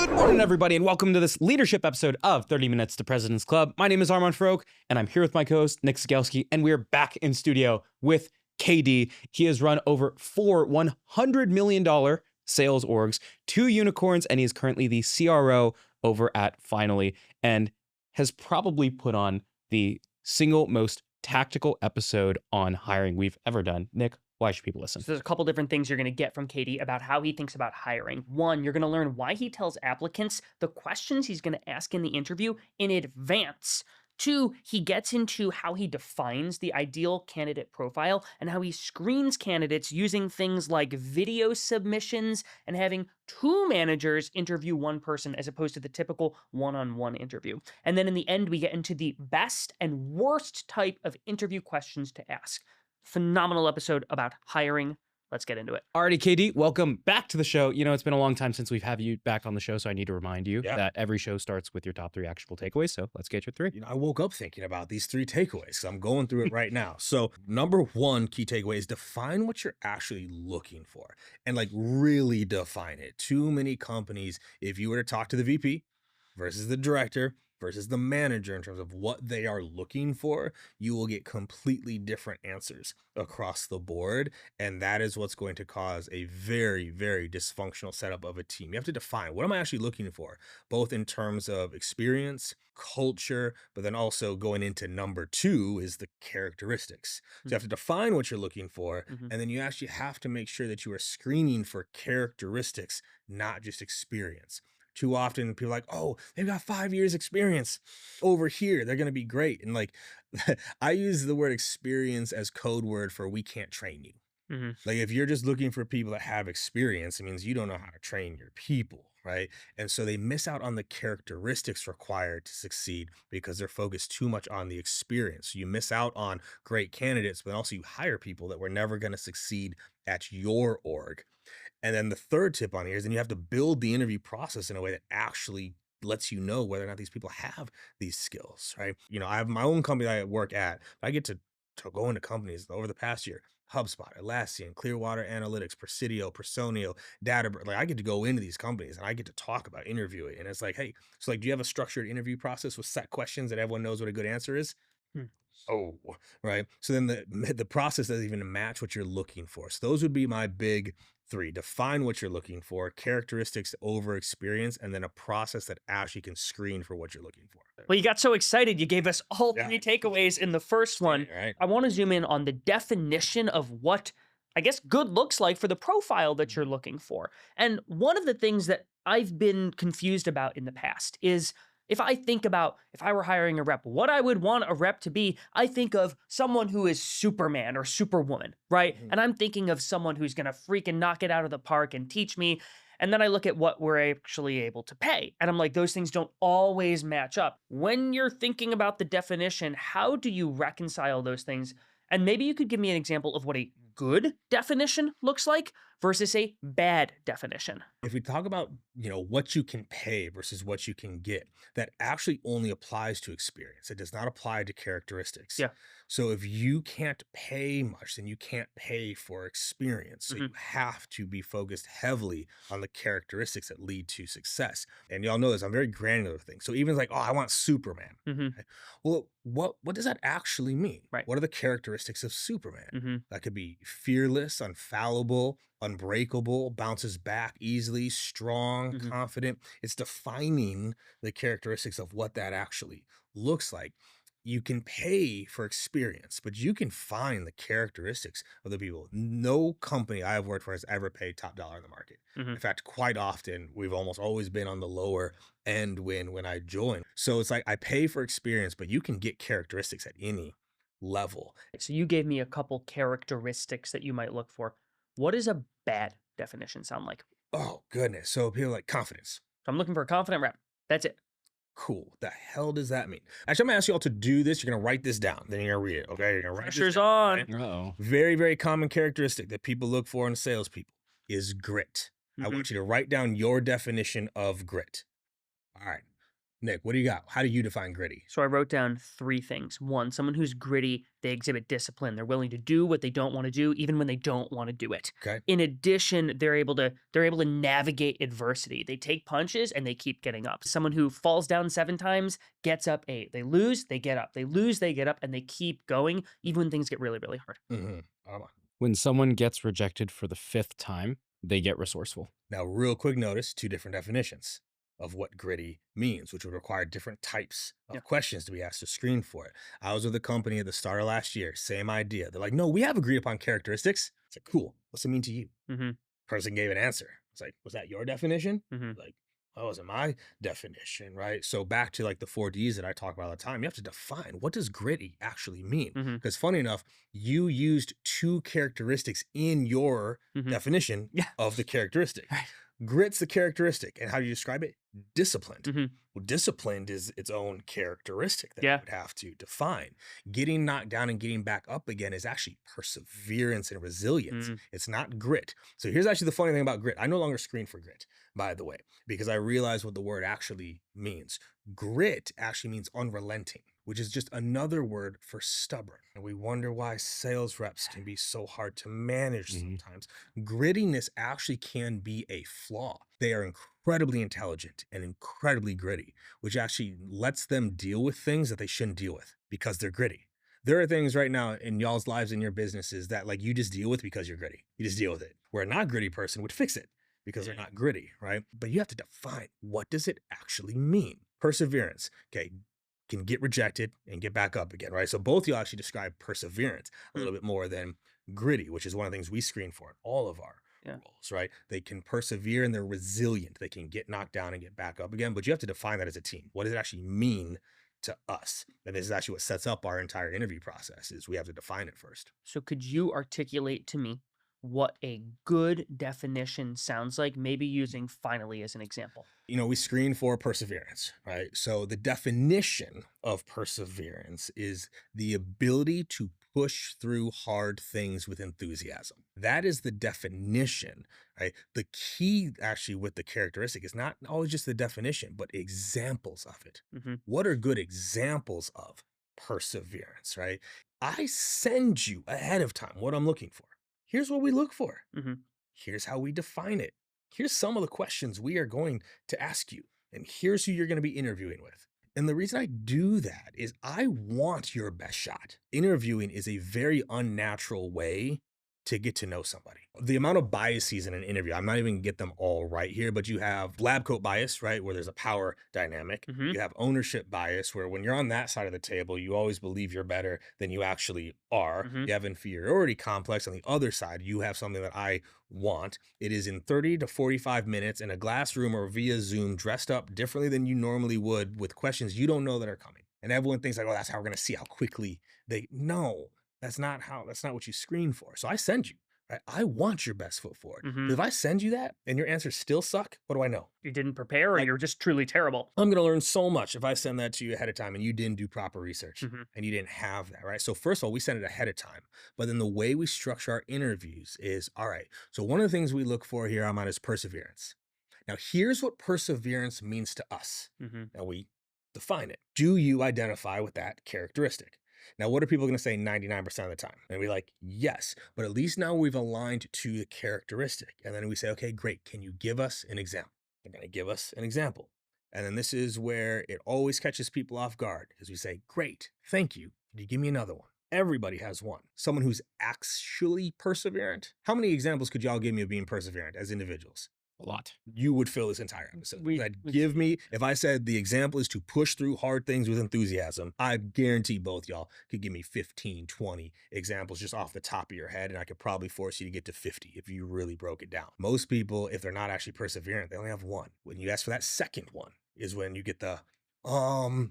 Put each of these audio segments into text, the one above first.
Good morning, everybody, and welcome to this leadership episode of 30 Minutes to President's Club. My name is Armand Farouk, and I'm here with my co-host, Nick Sigelski, and we're back in studio with KD. He has run over 4 $100 million sales orgs, 2 unicorns, and he is currently the CRO over at Finally, and has probably put on the single most tactical episode on hiring we've ever done. Nick, why should people listen? So there's a couple different things you're going to get from Katie about how he thinks about hiring. One, you're going to learn why he tells applicants the questions he's going to ask in the interview in advance. 2, he gets into how he defines the ideal candidate profile and how he screens candidates using things like video submissions and having 2 managers interview one person as opposed to the typical one-on-one interview. And then in the end, we get into the best and worst type of interview questions to ask. Phenomenal episode about hiring. Let's get into it. Alrighty, KD, welcome back to the show. You know, it's been a long time since we've had you back on the show, so I need to remind you that every show starts with your top 3 actionable takeaways. So let's get your 3. You know, I woke up thinking about these 3 takeaways. So I'm going through it right now. So number 1 key takeaway is define what you're actually looking for and like really define it. Too many companies, if you were to talk to the VP versus the director versus the manager in terms of what they are looking for, you will get completely different answers across the board. And that is what's going to cause a very, very dysfunctional setup of a team. You have to define, what am I actually looking for? Both in terms of experience, culture, but then also going into number 2 is the characteristics. So you have to define what you're looking for, and then you actually have to make sure that you are screening for characteristics, not just experience. Too often people are like, oh, they've got 5 years experience over here, they're going to be great. And like, I use the word experience as code word for we can't train you. Like if you're just looking for people that have experience, it means you don't know how to train your people, right? And so they miss out on the characteristics required to succeed because they're focused too much on the experience. So you miss out on great candidates, but also you hire people that were never going to succeed at your org. And then the third tip on here is then you have to build the interview process in a way that actually lets you know whether or not these people have these skills, right? You know, I have my own company that I work at, but I get to go into companies over the past year, HubSpot, Atlassian, Clearwater Analytics, Presidio, Personio, Databricks. Like I get to go into these companies and I get to talk about interviewing. And it's like, hey, so like, do you have a structured interview process with set questions that everyone knows what a good answer is? Oh, right. So then the process doesn't even match what you're looking for. So those would be my big 3. Define what you're looking for, characteristics over experience, and then a process that actually can screen for what you're looking for. Well, you got so excited, you gave us all 3 takeaways in the first one. Right. I want to zoom in on the definition of what, I guess, good looks like for the profile that you're looking for. And one of the things that I've been confused about in the past is if I think about if I were hiring a rep, what I would want a rep to be, I think of someone who is Superman or Superwoman, right? And I'm thinking of someone who's going to freaking knock it out of the park and teach me. And then I look at what we're actually able to pay. And I'm like, those things don't always match up. When you're thinking about the definition, how do you reconcile those things? And maybe you could give me an example of what a good definition looks like versus a bad definition. If we talk about, you know, what you can pay versus what you can get, that actually only applies to experience. It does not apply to characteristics. Yeah. So if you can't pay much, then you can't pay for experience. So you have to be focused heavily on the characteristics that lead to success. And y'all know this, I'm very granular with things. So even like, oh, I want Superman. Okay. Well, what does that actually mean? Right. What are the characteristics of Superman? That could be fearless, infallible, unbreakable, bounces back easily, strong, confident. It's defining the characteristics of what that actually looks like. You can pay for experience, but you can find the characteristics of the people. No company I have worked for has ever paid top dollar in the market. In fact, quite often, we've almost always been on the lower end when I joined. So it's like I pay for experience, but you can get characteristics at any level. So you gave me a couple characteristics that you might look for. What does a bad definition sound like? Oh, goodness. So people like confidence. I'm looking for a confident rep. That's it. Cool. The hell does that mean? Actually, I'm gonna ask you all to do this. You're gonna write this down. Then you're gonna read it. Okay. You're gonna write Pressure's this down, on. right? Uh-oh. Very, very common characteristic that people look for in salespeople is grit. I want you to write down your definition of grit. All right. Nick, what do you got? How do you define gritty? So I wrote down 3 things. 1, someone who's gritty, they exhibit discipline. They're willing to do what they don't want to do, even when they don't want to do it. Okay. In addition, they're able to navigate adversity. They take punches and they keep getting up. Someone who falls down 7 times, gets up 8. They lose, they get up. They lose, they get up, and they keep going, even when things get really, really hard. When someone gets rejected for the 5th time, they get resourceful. Now, real quick notice, 2 different definitions of what gritty means, which would require different types of questions to be asked to screen for it. I was with a company at the start of last year, same idea. They're like, no, we have agreed upon characteristics. It's like, cool. What's it mean to you? Person gave an answer. It's like, was that your definition? Like, oh, wasn't my definition, right? So back to like the 4 Ds that I talk about all the time, you have to define, what does gritty actually mean? Because funny enough, you used 2 characteristics in your definition of the characteristic. Right. Grit's the characteristic. And how do you describe it? Disciplined. Well, disciplined is its own characteristic that you would have to define. Getting knocked down and getting back up again is actually perseverance and resilience. It's not grit. So here's actually the funny thing about grit. I no longer screen for grit, by the way, because I realized what the word actually means. Grit actually means unrelenting, which is just another word for stubborn. And we wonder why sales reps can be so hard to manage sometimes. Grittiness actually can be a flaw. They are incredibly intelligent and incredibly gritty, which actually lets them deal with things that they shouldn't deal with because they're gritty. There are things right now in y'all's lives and your businesses that like you just deal with because you're gritty. You just deal with it. Where a not gritty person would fix it because they're not gritty, right? But you have to define, what does it actually mean? Perseverance, okay, can get rejected and get back up again, right? So both y'all actually describe perseverance a little bit more than gritty, which is one of the things we screen for in all of our roles, right? They can persevere and they're resilient. They can get knocked down and get back up again, but you have to define that as a team. What does it actually mean to us? And this is actually what sets up our entire interview process, is we have to define it first. So could you articulate to me what a good definition sounds like, maybe using finally as an example? You know, we screen for perseverance, right? So the definition of perseverance is the ability to push through hard things with enthusiasm. That is the definition, right? The key actually with the characteristic is not always just the definition, but examples of it. What are good examples of perseverance, right? I send you ahead of time what I'm looking for. Here's what we look for. Here's how we define it. Here's some of the questions we are going to ask you. And here's who you're going to be interviewing with. And the reason I do that is I want your best shot. Interviewing is a very unnatural way to get to know somebody. The amount of biases in an interview, I'm not even gonna get them all right here, but you have lab coat bias, right? Where there's a power dynamic. You have ownership bias, where when you're on that side of the table, you always believe you're better than you actually are. You have inferiority complex on the other side. You have something that I want. It is in 30 to 45 minutes in a glass room or via Zoom, dressed up differently than you normally would with questions you don't know that are coming. And everyone thinks like, oh, that's how we're gonna see how quickly no. That's not what you screen for. So I send you, right? I want your best foot forward. If I send you that and your answers still suck, what do I know? You didn't prepare, or you're just truly terrible. I'm going to learn so much if I send that to you ahead of time and you didn't do proper research and you didn't have that, right? So first of all, we send it ahead of time, but then the way we structure our interviews is, all right, so one of the things we look for here, Armand, is perseverance. Now, here's what perseverance means to us. And we define it. Do you identify with that characteristic? Now, what are people going to say 99% of the time? And we're like, yes, but at least now we've aligned to the characteristic. And then we say, okay, great. Can you give us an example? They're going to give us an example. And then this is where it always catches people off guard, because we say, great, thank you. Can you give me another one? Everybody has one. Someone who's actually perseverant. How many examples could y'all give me of being perseverant as individuals? A lot. You would fill this entire episode. Give me, if I said the example is to push through hard things with enthusiasm, I guarantee both y'all could give me 15, 20 examples just off the top of your head, and I could probably force you to get to 50 if you really broke it down. Most people, if they're not actually perseverant, they only have one. When you ask for that second one is when you get the, so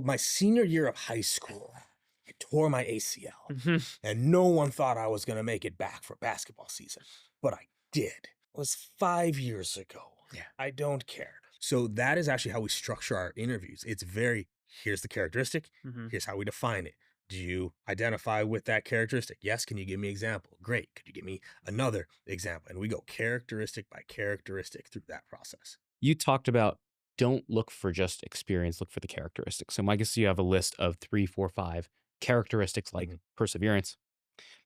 my senior year of high school, I tore my ACL, and no one thought I was going to make it back for basketball season, but I did. It was 5 years ago. I don't care. So that is actually how we structure our interviews. It's here's the characteristic, here's how we define it. Do you identify with that characteristic? Yes. Can you give me an example? Great. Could you give me another example? And we go characteristic by characteristic through that process. You talked about don't look for just experience, look for the characteristics. So my guess is you have a list of 3, 4, 5 characteristics like Mhm. perseverance.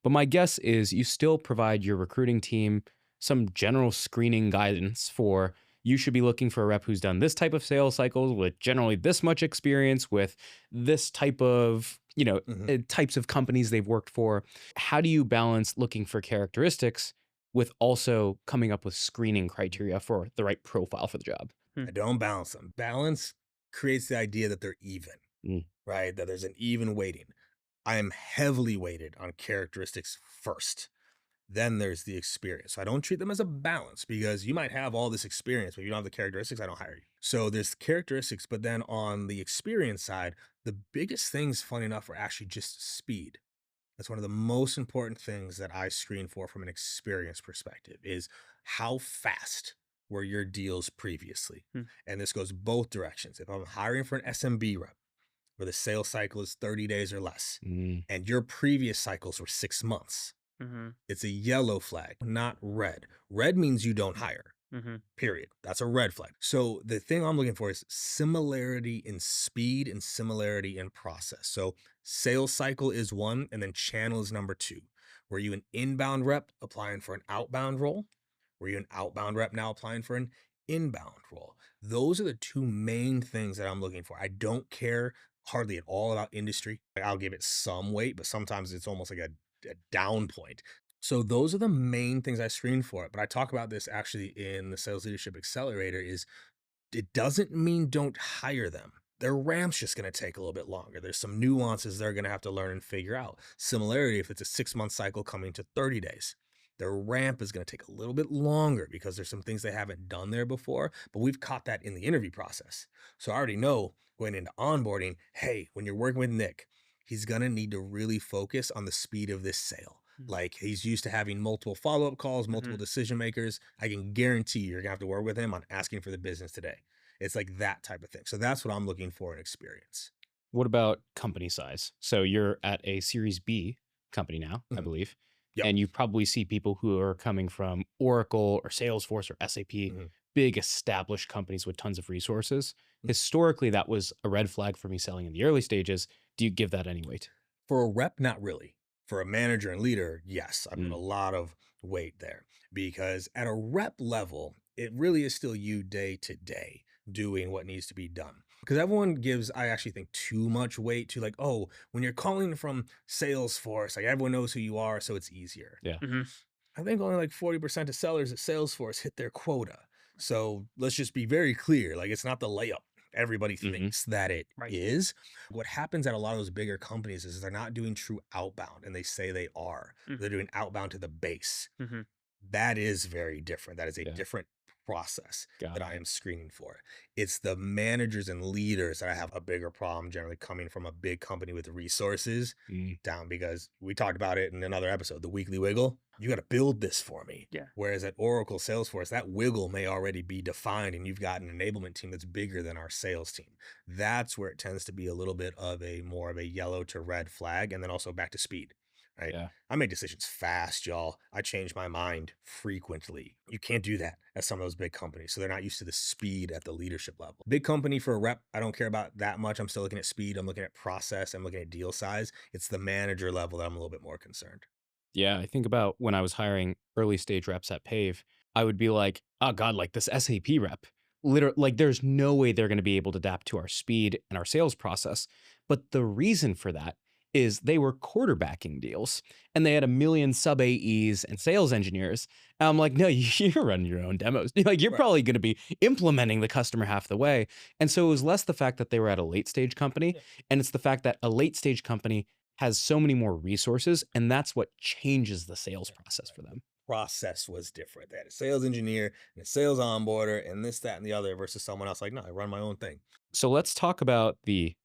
But my guess is you still provide your recruiting team some general screening guidance for you should be looking for a rep who's done this type of sales cycles with generally this much experience with this type of, Mhm. types of companies they've worked for. How do you balance looking for characteristics with also coming up with screening criteria for the right profile for the job? Hmm. I don't balance them. Balance creates the idea that they're even, Mm, right? That there's an even weighting. I am heavily weighted on characteristics first. Then there's the experience. So I don't treat them as a balance because you might have all this experience, but if you don't have the characteristics, I don't hire you. So there's characteristics, but then on the experience side, the biggest things, funny enough, are actually just speed. That's one of the most important things that I screen for from an experience perspective is how fast were your deals previously? Hmm. And this goes both directions. If I'm hiring for an SMB rep where the sales cycle is 30 days or less, mm, and your previous cycles were 6 months, Mm-hmm. it's a yellow flag, not red. Red means you don't hire. Mm-hmm. Period. That's a red flag. So the thing I'm looking for is similarity in speed and similarity in process. So sales cycle is one, and then channel is number two. Were you an inbound rep applying for an outbound role? Were you an outbound rep now applying for an inbound role? Those are the two main things that I'm looking for. I don't care hardly at all about industry. I'll give it some weight, but sometimes it's almost like a down point. So those are the main things I screen for. But I talk about this actually in the Sales Leadership Accelerator is it doesn't mean don't hire them. Their ramp's just going to take a little bit longer. There's some nuances they're going to have to learn and figure out. Similarity, if it's a 6 month cycle coming to 30 days, their ramp is going to take a little bit longer because there's some things they haven't done there before, but we've caught that in the interview process. So I already know going into onboarding, hey, when you're working with Nick, he's going to need to really focus on the speed of this sale. Like he's used to having multiple follow-up calls, multiple Mm-hmm. decision makers. I can guarantee you're gonna have to work with him on asking for the business today. It's like that type of thing. So that's what I'm looking for in experience. What about company size? So you're at a Series B company now, I Mhm. believe, Yep. and you probably see people who are coming from Oracle or Salesforce or SAP, Mhm. big established companies with tons of resources. Mhm. Historically, that was a red flag for me selling in the early stages. Do you give that any weight? For a rep, not really. For a manager and leader, yes, I put a Mm, lot of weight there because at a rep level, it really is still you day to day doing what needs to be done. Because everyone gives, I actually think, too much weight to like, oh, when you're calling from Salesforce, like everyone knows who you are, so it's easier. yeah. Mm-hmm. I think only like 40% of sellers at Salesforce hit their quota. So let's just be very clear. Like it's not the layup everybody Hmm. thinks that it Right. is. What happens at a lot of those bigger companies is they're not doing true outbound and they say they are. They're doing outbound to the base. Mm-hmm. That is very different. That is a Yeah. different process Got that it. I am screening for. It's the managers and leaders that I have a bigger problem generally coming from a big company with resources Mm, down because we talked about it in another episode, the weekly wiggle. You got to build this for me. Yeah. Whereas at Oracle Salesforce, that wiggle may already be defined and you've got an enablement team that's bigger than our sales team. That's where it tends to be a little bit of a more of a yellow to red flag. And then also back to speed, right? yeah. I make decisions fast, y'all. I change my mind frequently. You can't do that at some of those big companies. So they're not used to the speed at the leadership level. Big company for a rep, I don't care about that much. I'm still looking at speed. I'm looking at process. I'm looking at deal size. It's the manager level that I'm a little bit more concerned. Yeah, I think about when I was hiring early stage reps at Pave, I would be like, oh God, like this SAP rep. Literally, like there's no way they're going to be able to adapt to our speed and our sales process. But the reason for that is they were quarterbacking deals and they had a million sub AEs and sales engineers. And I'm like, no, you're running your own demos. Like you're Right. probably going to be implementing the customer half the way. And so it was less the fact that they were at a late stage company, Yeah. and it's the fact that a late stage company has so many more resources, and that's what changes the sales process for them. Process was different. They had a sales engineer and a sales onboarder and this, that, and the other versus someone else like, no, I run my own thing. So let's talk about the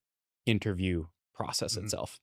interview process Mhm. itself.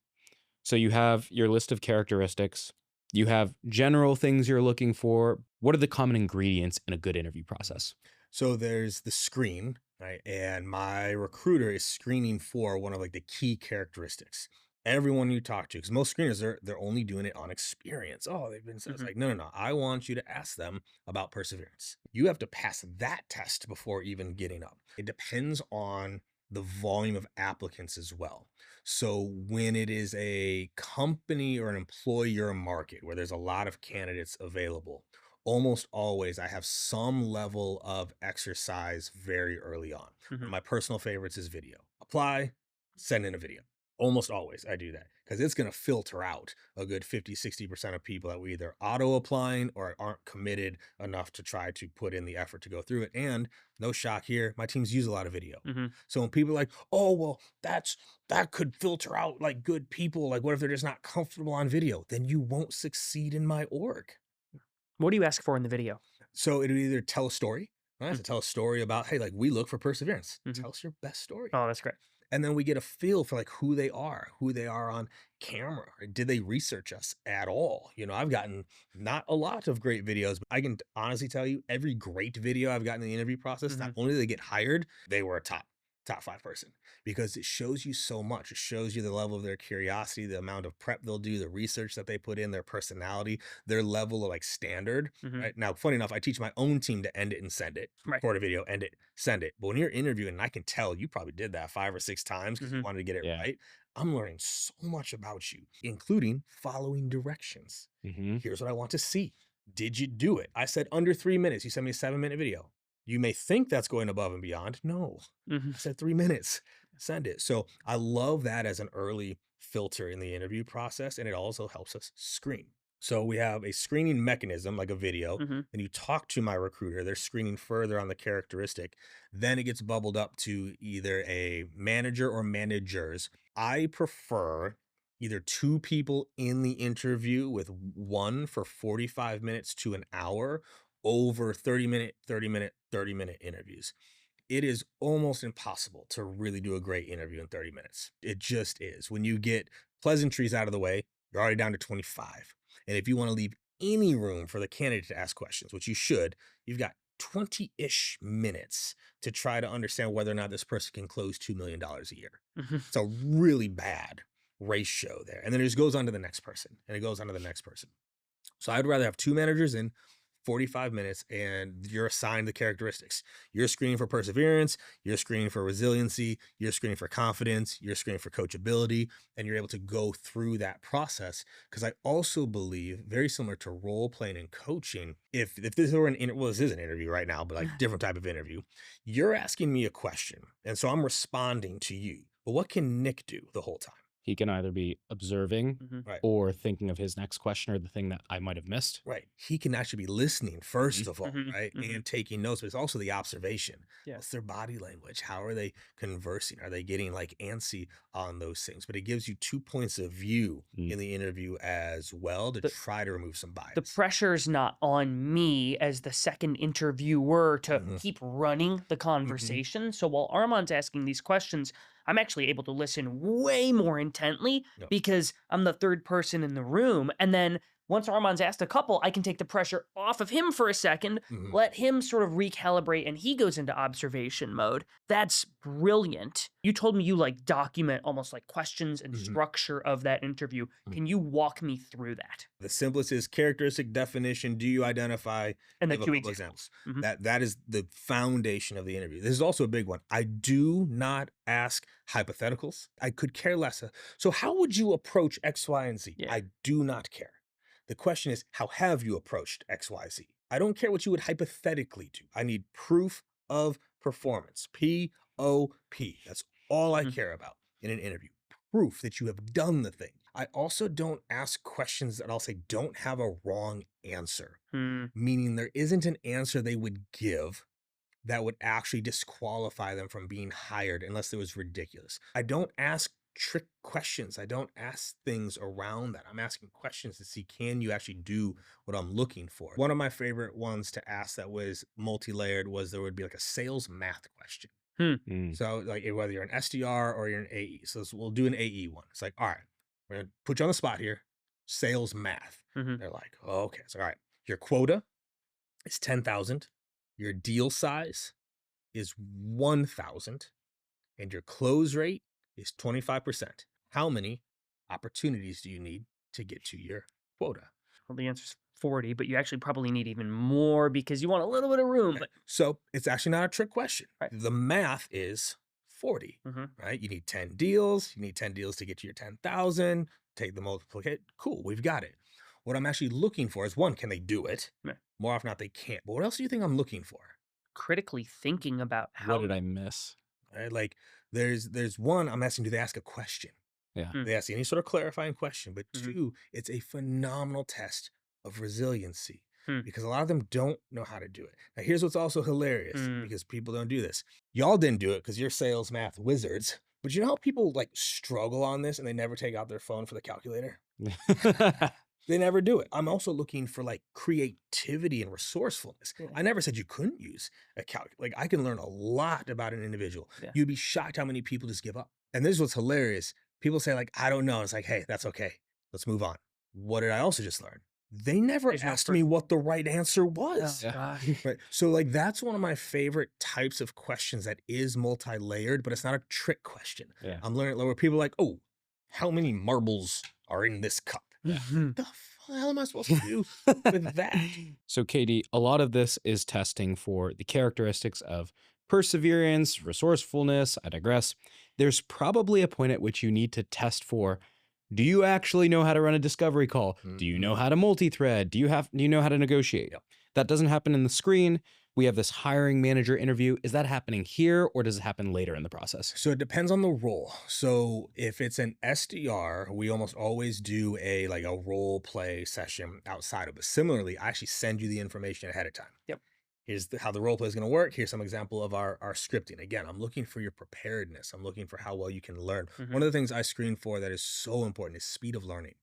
So you have your list of characteristics, you have general things you're looking for. What are the common ingredients in a good interview process? So there's the screen, right? And my recruiter is screening for one of like the key characteristics. Everyone you talk to, because most screeners, they're only doing it on experience. Oh, they've been so it's Mhm. like, no, no, no. I want you to ask them about perseverance. You have to pass that test before even getting up. It depends on the volume of applicants as well. So when it is a company or an employer market where there's a lot of candidates available, almost always I have some level of exercise very early on. One of Mhm. my personal favorites is video. Apply, send in a video. Almost always I do that because it's going to filter out a good 50, 60% of people that we either auto applying or aren't committed enough to try to put in the effort to go through it. And no shock here, my teams use a lot of video. Mhm. So when people are like, oh, well, that could filter out like good people. Like, what if they're just not comfortable on video? Then you won't succeed in my org. What do you ask for in the video? So it'll either tell a story. I have Mm. to tell a story about, hey, like we look for perseverance. Mhm. Tell us your best story. Oh, that's great. And then we get a feel for like who they are on camera. Did they research us at all? You know, I've gotten not a lot of great videos, but I can honestly tell you every great video I've gotten in the interview process, not Mhm. only did they get hired, they were a top 5 person because it shows you so much. It shows you the level of their curiosity, the amount of prep they'll do, the research that they put in, their personality, their level of like standard. Mhm. Right now, funny enough, I teach my own team to end it and send it. Right. Record a video, end it, send it. But when you're interviewing, and I can tell you probably did that 5 or 6 times because you Mhm. wanted to get it Yeah. right. I'm learning so much about you, including following directions. Mm-hmm. Here's what I want to see. Did you do it? I said under 3 minutes. You sent me a 7-minute video. You may think that's going above and beyond. No, Mhm. I said 3 minutes. Send it. So I love that as an early filter in the interview process, and it also helps us screen. So we have a screening mechanism like a video, Mhm. and you talk to my recruiter, they're screening further on the characteristic. Then it gets bubbled up to either a manager or managers. I prefer either 2 people in the interview with one for 45 minutes to an hour over 30-minute, 30-minute, 30-minute interviews. It is almost impossible to really do a great interview in 30 minutes. It just is. When you get pleasantries out of the way, you're already down to 25. And if you want to leave any room for the candidate to ask questions, which you should, you've got 20-ish minutes to try to understand whether or not this person can close $2 million a year. Mhm. It's a really bad ratio there. And then it just goes on to the next person and it goes on to the next person. So I'd rather have 2 managers in 45 minutes and you're assigned the characteristics. You're screening for perseverance, you're screening for resiliency, you're screening for confidence, you're screening for coachability, and you're able to go through that process. Because I also believe, very similar to role playing and coaching, if this were well, this is an interview right now, but like different type of interview, you're asking me a question. And so I'm responding to you. But what can Nick do the whole time? He can either be observing Mhm. Right. or thinking of his next question or the thing that I might have missed. Right. He can actually be listening first of all, Mhm. right? Mhm. And taking notes, but it's also the observation. Yeah. What's their body language? How are they conversing? Are they getting like antsy on those things? But it gives you 2 points of view Mm. in the interview as well to try to remove some bias. The pressure's not on me as the second interviewer to Mhm. keep running the conversation. So while Armand's asking these questions, I'm actually able to listen way more intently Yep. because I'm the third person in the room. And then once Armand's asked a couple, I can take the pressure off of him for a second, Mhm. let him sort of recalibrate, and he goes into observation mode. That's brilliant. You told me you like document almost like questions and Mhm. structure of that interview. Mhm. Can you walk me through that? The simplest is characteristic definition. Do you identify? And the Give a two couple examples. examples. Mhm. That is the foundation of the interview. This is also a big one. I do not ask hypotheticals. I could care less. So how would you approach X, Y, and Z? Yeah. I do not care. The question is, how have you approached X, Y, Z? I don't care what you would hypothetically do. I need proof of performance. P.O.P. That's all I Mhm. care about in an interview. Proof that you have done the thing. I also don't ask questions that I'll say don't have a wrong answer, Hmm. meaning there isn't an answer they would give that would actually disqualify them from being hired unless it was ridiculous. I don't ask trick questions. I don't ask things around that. I'm asking questions to see, can you actually do what I'm looking for? One of my favorite ones to ask that was multi-layered was there would be like a sales math question. Mm. So like whether you're an SDR or you're an AE. So we'll do an AE one. It's like, all right, we're gonna put you on the spot here. Sales math. Mhm. They're like, oh, okay. So all right, your quota is 10,000. Your deal size is 1,000, and your close rate is 25%. How many opportunities do you need to get to your quota? Well, the answer's 40, but you actually probably need even more because you want a little bit of room. But So it's actually not a trick question. Right. The math is 40, right? You need 10 deals. You need 10 deals to get to your 10,000. Take the multiplication. Cool, we've got it. What I'm actually looking for is, one, can they do it? Right. More often than not, they can't. But what else do you think I'm looking for? critically thinking about how What did I miss? Right? Like there's one, I'm asking, do they ask a question? Yeah. They ask any sort of clarifying question. But Mhm. two, it's a phenomenal test of resiliency Hmm. because a lot of them don't know how to do it. Now, here's what's also hilarious Hmm. because people don't do this. Y'all didn't do it because you're sales math wizards. But you know how people like struggle on this and they never take out their phone for the calculator? They never do it. I'm also looking for like creativity and resourcefulness. Yeah. I never said you couldn't use a calculator. Like I can learn a lot about an individual. Yeah. You'd be shocked how many people just give up. And this is what's hilarious. People say like, I don't know. It's like, hey, that's okay. Let's move on. What did I also just learn? They never There's no asked me what the right answer was. Oh, Yeah. gosh. Right. So like that's one of my favorite types of questions that is multi-layered, but it's not a trick question. Yeah. I'm learning where people are like, oh, how many marbles are in this cup? Mhm. The hell am I supposed to do with that? So, Katie, a lot of this is testing for the characteristics of perseverance, resourcefulness. I digress. There's probably a point at which you need to test for, do you actually know how to run a discovery call? Do you know how to multi-thread? Do you know how to negotiate? Yep. That doesn't happen in the screen. We have this hiring manager interview. Is that happening here or does it happen later in the process? So it depends on the role. So if it's an SDR, we almost always do a role play session outside of it. Similarly, I actually send you the information ahead of time. Yep. Here's how the role play is going to work. Here's some example of our scripting. Again, I'm looking for your preparedness. I'm looking for how well you can learn. Mhm. One of the things I screen for that is so important is speed of learning.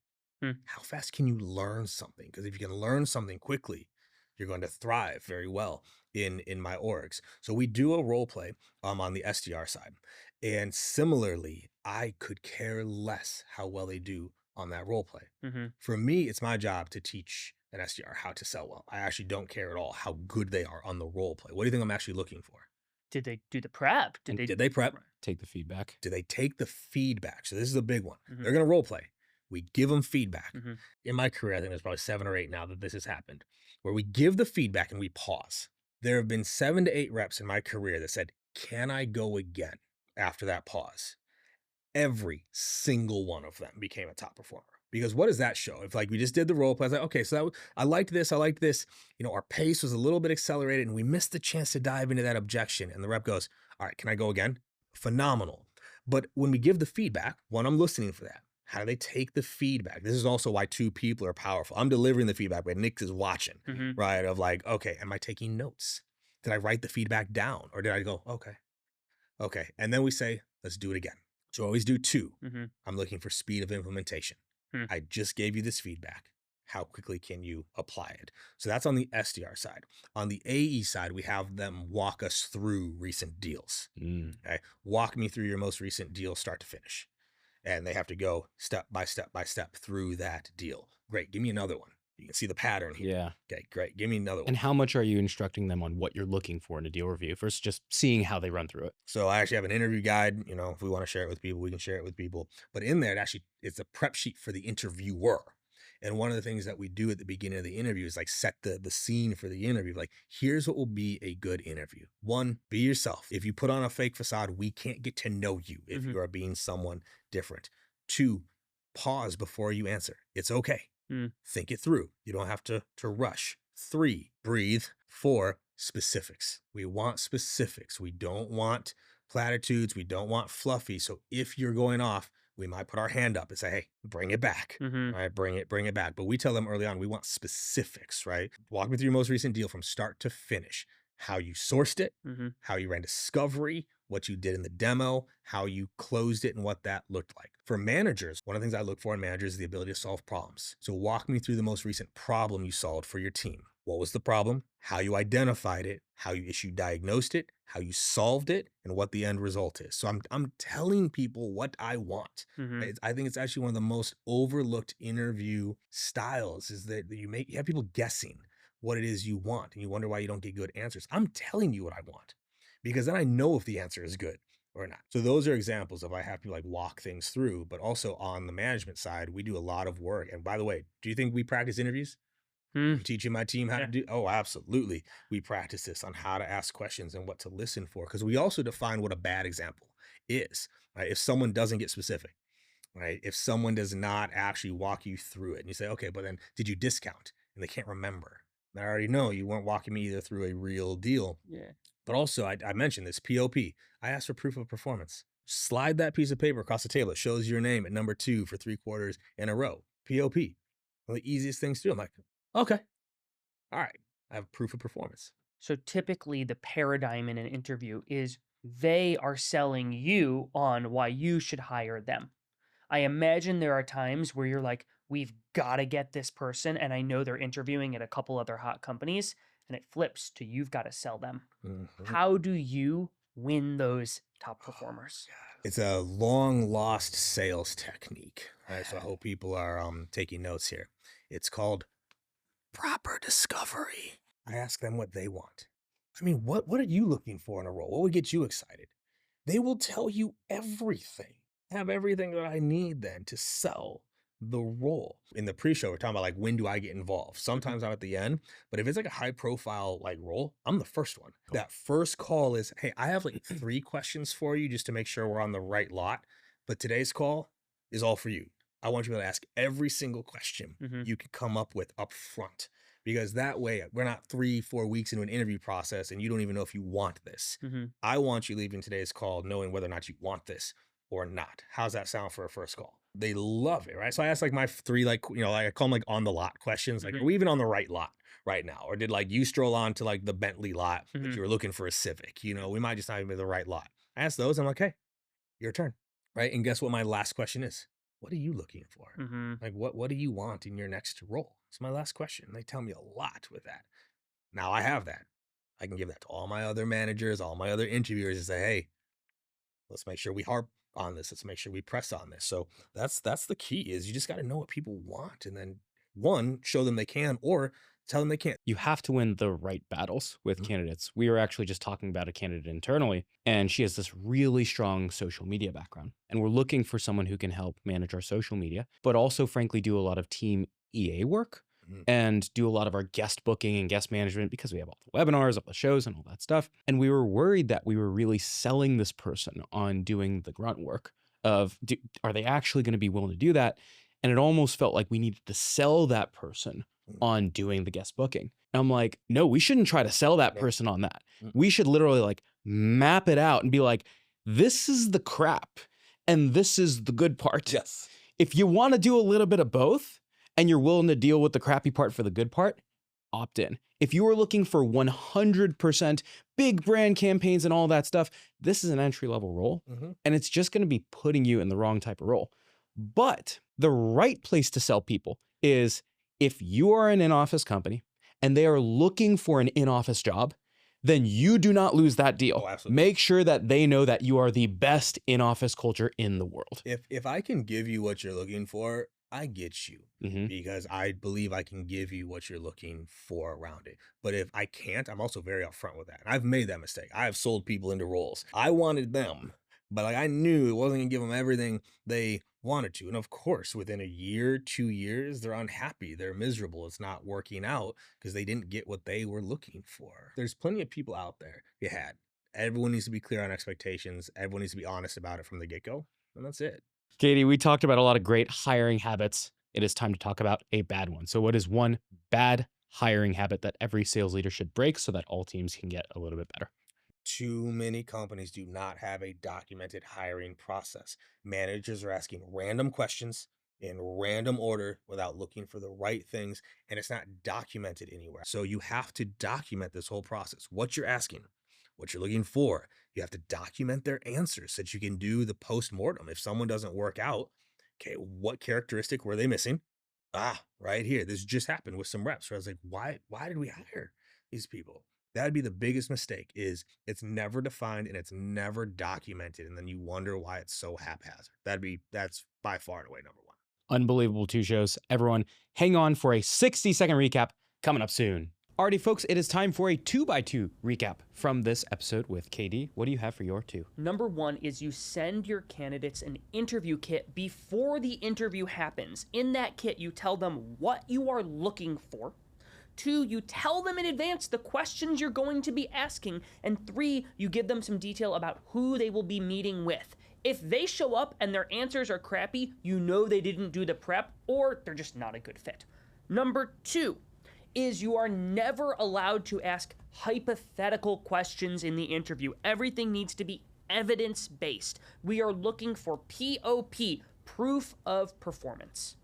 How fast can you learn something? Because if you can learn something quickly, you're going to thrive very well in my orgs. So we do a role play on the SDR side. And similarly, I could care less how well they do on that role play. Mhm. For me, it's my job to teach an SDR how to sell well. I actually don't care at all how good they are on the role play. What do you think I'm actually looking for? Did they do the prep? And Did they prep? Take the feedback. Do they take the feedback? So this is a big one. Mhm. They're going to role play. We give them feedback. Mhm. In my career, I think there's probably 7 or 8 now that this has happened, where we give the feedback and we pause. There have been 7 to 8 reps in my career that said, can I go again after that pause? Every single one of them became a top performer. Because what does that show? If we just did the role play, I was like, okay, so I liked this. Our pace was a little bit accelerated and we missed the chance to dive into that objection. And the rep goes, all right, can I go again? Phenomenal. But when we give the feedback, one, I'm listening for that. How do they take the feedback? This is also why 2 people are powerful. I'm delivering the feedback, but Nick is watching, Mhm. right? Of okay, am I taking notes? Did I write the feedback down? Or did I go, okay. And then we say, let's do it again. So I always do 2. Mhm. I'm looking for speed of implementation. I just gave you this feedback. How quickly can you apply it? So that's on the SDR side. On the AE side, we have them walk us through recent deals. Okay? Walk me through your most recent deal, start to finish. And they have to go step by step by step through that deal. Great. Give me another one. You can see the pattern here. Yeah. Okay, great. Give me another one. And how much are you instructing them on what you're looking for in a deal review versus just seeing how they run through it? So I actually have an interview guide. If we want to share it with people, we can share it with people. But in there, it's a prep sheet for the interviewer. And one of the things that we do at the beginning of the interview is set the scene for the interview. Here's what will be a good interview. 1, be yourself. If you put on a fake facade, we can't get to know you if you are being someone different. 2, pause before you answer. It's okay. Think it through. You don't have to rush. 3, breathe. 4, specifics. We want specifics. We don't want platitudes. We don't want fluffy. So if you're going off, we might put our hand up and say, hey, bring it back. Mhm. Right? Bring it back. But we tell them early on, we want specifics, right? Walk me through your most recent deal from start to finish. How you sourced it, Mhm. how you ran discovery, what you did in the demo, how you closed it, and what that looked like. For managers, one of the things I look for in managers is the ability to solve problems. So walk me through the most recent problem you solved for your team. What was the problem? How you identified it, how you issue diagnosed it, how you solved it, and what the end result is. So I'm telling people what I want. Mhm. I think it's actually one of the most overlooked interview styles is that you have people guessing what it is you want, and you wonder why you don't get good answers. I'm telling you what I want because then I know if the answer is good or not. So those are examples of I have to like walk things through, but also on the management side, we do a lot of work. And by the way, do you think we practice interviews? I'm teaching my team how to do. Oh, absolutely. We practice this on how to ask questions and what to listen for, because we also define what a bad example is. Right? If someone doesn't get specific, right? If someone does not actually walk you through it, and you say, okay, but then did you discount? And they can't remember. I already know you weren't walking me either through a real deal. Yeah. But also, I mentioned this P.O.P. I asked for proof of performance. Slide that piece of paper across the table. It shows your name at number 2 for 3 quarters in a row. P.O.P. One of the easiest things to do. I'm like, okay, all right, I have proof of performance. So typically the paradigm in an interview is they are selling you on why you should hire them. I imagine there are times where you're like, we've got to get this person, and I know they're interviewing at a couple other hot companies, and it flips to you've got to sell them. How do you win those top performers? It's a long lost sales technique. Right? So I hope people are taking notes here. It's called proper discovery. I ask them what they want. I mean, what are you looking for in a role? What would get you excited? They will tell you everything. I have everything that I need then to sell the role. In the pre-show, we're talking about like, when do I get involved? Sometimes I'm at the end, but if it's like a high profile like role, I'm the first one. That first call is, hey, I have like 3 questions for you just to make sure we're on the right lot. But today's call is all for you. I want you to ask every single question you can come up with up front, because that way we're not 3-4 weeks into an interview process and you don't even know if you want this. I want you leaving today's call knowing whether or not you want this or not. How's that sound for a first call? They love it, right? So I asked like my 3, like, you know, like I call them like on the lot questions. Like, are we even on the right lot right now? Or did like you stroll on to like the Bentley lot, but you were looking for a Civic? You know, we might just not even be the right lot. I asked those. I'm like, hey, your turn, right? And guess what my last question is? What are you looking for? Like, what do you want in your next role? It's my last question. They tell me a lot with that. Now I have that. I can give that to all my other managers, all my other interviewers, and say, hey, let's make sure we harp on this. Let's make sure we press on this. So that's the key, is you just got to know what people want, and then one, show them they can, or tell them they can't. You have to win the right battles with candidates. We were actually just talking about a candidate internally, and she has this really strong social media background. And we're looking for someone who can help manage our social media, but also, frankly, do a lot of team EA work and do a lot of our guest booking and guest management, because we have all the webinars, all the shows, and all that stuff. And we were worried that we were really selling this person on doing the grunt work of, are they actually going to be willing to do that? And it almost felt like we needed to sell that person on doing the guest booking. And I'm like, no, we shouldn't try to sell that person on that. We should literally like map it out and be like, this is the crap and this is the good part. Yes. If you want to do a little bit of both and you're willing to deal with the crappy part for the good part, opt in. If you are looking for 100% big brand campaigns and all that stuff, this is an entry-level role, and it's just going to be putting you in the wrong type of role. But the right place to sell people is if you are an in-office company and they are looking for an in-office job, then you do not lose that deal. Oh, make sure that they know that you are the best in-office culture in the world. If I can give you what you're looking for, I get you, because I believe I can give you what you're looking for around it. But if I can't, I'm also very upfront with that. And I've made that mistake. I have sold people into roles. I wanted them, but like I knew it wasn't gonna give them everything they wanted to. And of course, within a year, 2 years, they're unhappy. They're miserable. It's not working out because they didn't get what they were looking for. There's plenty of people out there. Everyone needs to be clear on expectations. Everyone needs to be honest about it from the get-go. And that's it. Katie, we talked about a lot of great hiring habits. It is time to talk about a bad one. So what is one bad hiring habit that every sales leader should break so that all teams can get a little bit better? Too many companies do not have a documented hiring process. Managers are asking random questions in random order without looking for the right things, and it's not documented anywhere. So you have to document this whole process. What you're asking, what you're looking for. You have to document their answers so that you can do the post-mortem. If someone doesn't work out, okay, what characteristic were they missing? Right here. This just happened with some reps where I was like, why did we hire these people? That'd be the biggest mistake, is it's never defined and it's never documented. And then you wonder why it's so haphazard. That's by far and away number one. Unbelievable 2 shows. Everyone, hang on for a 60-second recap coming up soon. Alrighty, folks, it is time for a 2x2 recap from this episode with KD. What do you have for your 2? Number 1 is you send your candidates an interview kit before the interview happens. In that kit, you tell them what you are looking for. 2, you tell them in advance the questions you're going to be asking. And 3, you give them some detail about who they will be meeting with. If they show up and their answers are crappy, you know they didn't do the prep or they're just not a good fit. Number 2 is you are never allowed to ask hypothetical questions in the interview. Everything needs to be evidence-based. We are looking for P.O.P, proof of performance.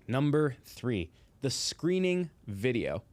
Number 3, the screening video.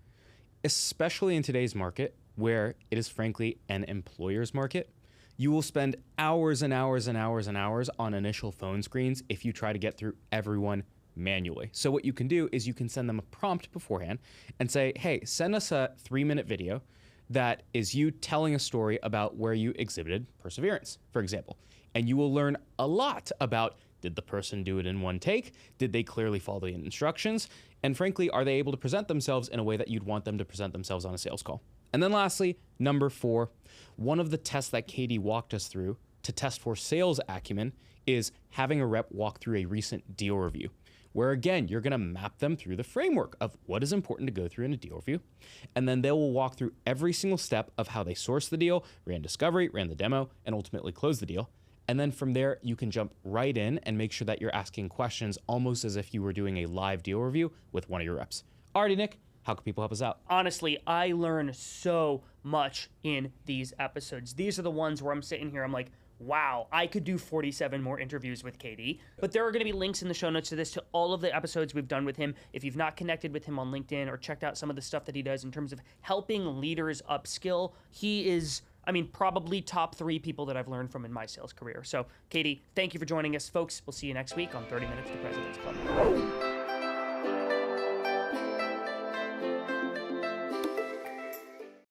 Especially in today's market, where it is frankly an employer's market, you will spend hours and hours and hours and hours on initial phone screens if you try to get through everyone manually. So what you can do is you can send them a prompt beforehand and say, hey, send us a 3-minute video that is you telling a story about where you exhibited perseverance, for example. And you will learn a lot about, did the person do it in one take? Did they clearly follow the instructions? And frankly, are they able to present themselves in a way that you'd want them to present themselves on a sales call? And then lastly, number 4, one of the tests that Katie walked us through to test for sales acumen is having a rep walk through a recent deal review, where again, you're gonna map them through the framework of what is important to go through in a deal review. And then they will walk through every single step of how they sourced the deal, ran discovery, ran the demo, and ultimately closed the deal. And then from there, you can jump right in and make sure that you're asking questions almost as if you were doing a live deal review with one of your reps. Alrighty, Nick, how can people help us out? Honestly, I learn so much in these episodes. These are the ones where I'm sitting here, I'm like, wow, I could do 47 more interviews with KD. But there are going to be links in the show notes to this, to all of the episodes we've done with him. If you've not connected with him on LinkedIn or checked out some of the stuff that he does in terms of helping leaders upskill, he is, probably top 3 people that I've learned from in my sales career. So, KD, thank you for joining us, folks. We'll see you next week on 30 Minutes to President's Club.